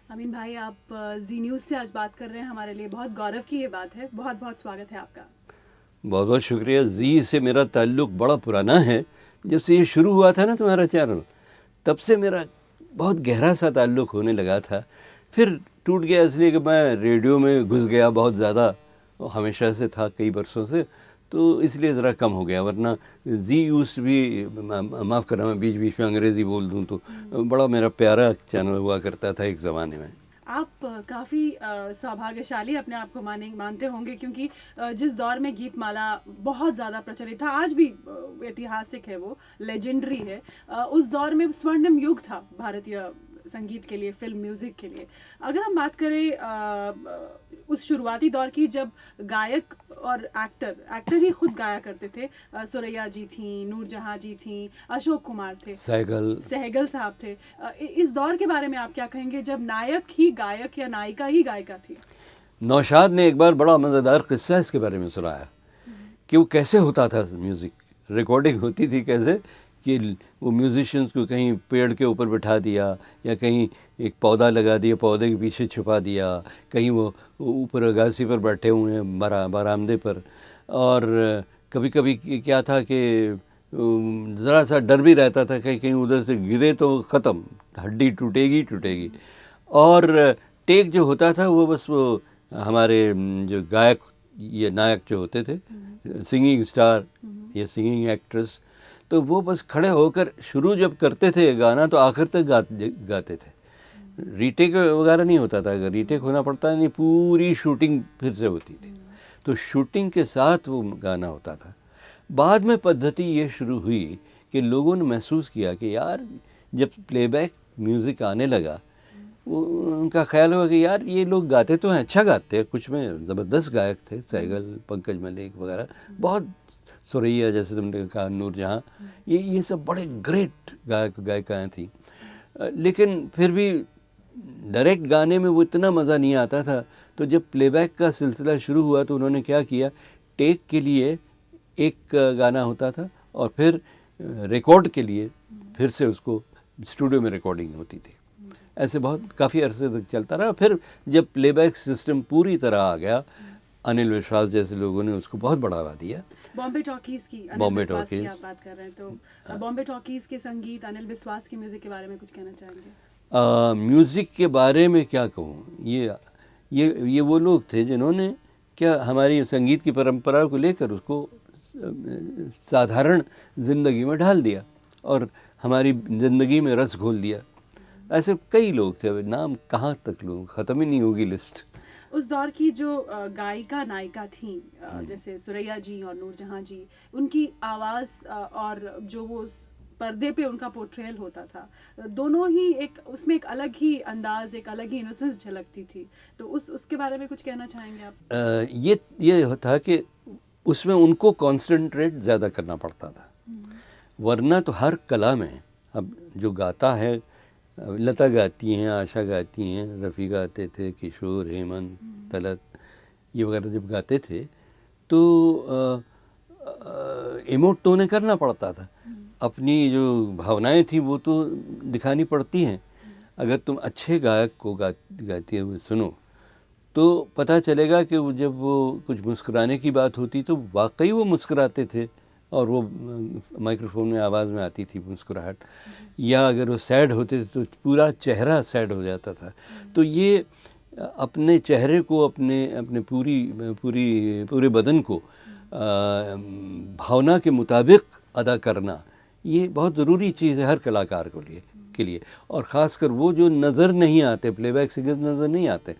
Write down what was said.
अमीन भाई, आप जी न्यूज़ से आज बात कर रहे हैं, हमारे लिए बहुत गौरव की ये बात है। बहुत बहुत स्वागत है आपका। बहुत बहुत शुक्रिया। जी से मेरा ताल्लुक़ बड़ा पुराना है। जब से ये शुरू हुआ था ना तुम्हारा चैनल, तब से मेरा बहुत गहरा सा ताल्लुक़ होने लगा था। फिर टूट गया इसलिए कि मैं रेडियो में घुस गया बहुत ज़्यादा, हमेशा से था, कई बरसों से, तो इसलिए ज़रा कम हो गया। वरना जी यूज भी, माफ़ करना मैं बीच बीच में अंग्रेज़ी बोल दूँ तो, बड़ा मेरा प्यारा चैनल हुआ करता था एक ज़माने में। आप काफ़ी सौभाग्यशाली अपने आप को मानते होंगे, क्योंकि जिस दौर में गीतमाला बहुत ज़्यादा प्रचलित था, आज भी ऐतिहासिक है, वो लेजेंडरी है। उस दौर में स्वर्णिम युग था भारतीय संगीत के लिए, फिल्म म्यूज़िक के लिए। अगर हम बात करें उस शुरुआती दौर की, जब गायक और एक्टर ही खुद गाया करते थे। सुरैया जी थी, नूरजहां जी थी, अशोक कुमार थे, सहगल साहब थे। इस दौर के बारे में आप क्या कहेंगे, जब नायक ही गायक या नायिका ही गायिका थी? नौशाद ने एक बार बड़ा मज़ेदार किस्सा इसके बारे में सुनाया कि वो कैसे होता था म्यूज़िक, रिकॉर्डिंग होती थी कैसे कि वो म्यूजिशियंस को कहीं पेड़ के ऊपर बिठा दिया, या कहीं एक पौधा लगा दिया, पौधे के पीछे छुपा दिया, कहीं वो ऊपर अगासी पर बैठे हुए हैं बरामदे पर। और कभी कभी क्या था कि ज़रा सा डर भी रहता था कि कहीं उधर से गिरे तो ख़त्म, हड्डी टूटेगी। और टेक जो होता था वो बस वो हमारे जो गायक ये नायक जो होते थे, सिंगिंग स्टार या सिंगिंग एक्ट्रेस, तो वो बस खड़े होकर शुरू जब करते थे गाना तो आखिर तक गाते थे। रीटेक वगैरह नहीं होता था। अगर रीटेक होना पड़ता नहीं, पूरी शूटिंग फिर से होती थी, तो शूटिंग के साथ वो गाना होता था। बाद में पद्धति ये शुरू हुई कि लोगों ने महसूस किया कि यार जब प्लेबैक म्यूज़िक आने लगा, उनका ख्याल हुआ कि यार ये लोग गाते तो हैं, अच्छा गाते हैं, कुछ में ज़बरदस्त गायक थे, सहगल, पंकज मलिक वगैरह, बहुत, सुरैया जैसे तुमने कहा, नूरजहां, ये सब बड़े ग्रेट गायिकाएँ थी। लेकिन फिर भी डायरेक्ट गाने में वो इतना मज़ा नहीं आता था। तो जब प्लेबैक का सिलसिला शुरू हुआ तो उन्होंने क्या किया, टेक के लिए एक गाना होता था और फिर रिकॉर्ड के लिए फिर से उसको स्टूडियो में रिकॉर्डिंग होती थी। ऐसे बहुत काफ़ी अरसे तक चलता रहा। फिर जब प्लेबैक सिस्टम पूरी तरह आ गया, अनिल विश्वास जैसे लोगों ने उसको बहुत बढ़ावा दिया। बॉम्बे टॉकीज़ की, बॉम्बे टॉकीज़ की आप बात कर रहे हैं, तो बॉम्बे टॉकीज़ के संगीत, अनिल विश्वास की म्यूज़िक के बारे में कुछ कहना चाहेंगे? म्यूज़िक के बारे में क्या कहूँ, ये वो लोग थे जिन्होंने क्या हमारी संगीत की परंपरा को लेकर उसको साधारण ज़िंदगी में ढाल दिया और हमारी ज़िंदगी में रस घोल दिया। ऐसे कई लोग थे, नाम कहाँ तक लूँ, ख़त्म ही नहीं होगी लिस्ट। उस दौर की जो गायिका नायिका थी, जैसे सुरैया जी और नूरजहां जी, उनकी आवाज़ और जो वो पर्दे पे उनका पोर्ट्रेयल होता था, दोनों ही उसमें एक अलग ही अंदाज, एक अलग ही इनोसेंस झलकती थी। तो उसके बारे में कुछ कहना चाहेंगे आप? ये था कि उसमें उनको कॉन्सेंट्रेट ज़्यादा करना पड़ता था, वरना तो हर कला में, अब जो गाता है, लता गाती हैं, आशा गाती हैं, रफ़ी गाते थे, किशोर, हेमंत, तलत, ये वगैरह जब गाते थे तो इमोट तो उन्हें करना पड़ता था। अपनी जो भावनाएं थी वो तो दिखानी पड़ती हैं। अगर तुम अच्छे गायक को गाती हुए सुनो तो पता चलेगा कि जब वो कुछ मुस्कुराने की बात होती तो वाकई वो मुस्कुराते थे और वो माइक्रोफोन में आवाज़ में आती थी मुस्कुराहट, या अगर वो सैड होते थे तो पूरा चेहरा सैड हो जाता था। तो ये अपने चेहरे को, अपने पूरे बदन को भावना के मुताबिक अदा करना, ये बहुत ज़रूरी चीज़ है हर कलाकार के लिए। और ख़ासकर वो जो नज़र नहीं आते, प्लेबैक सिंगर्स नज़र नहीं आते,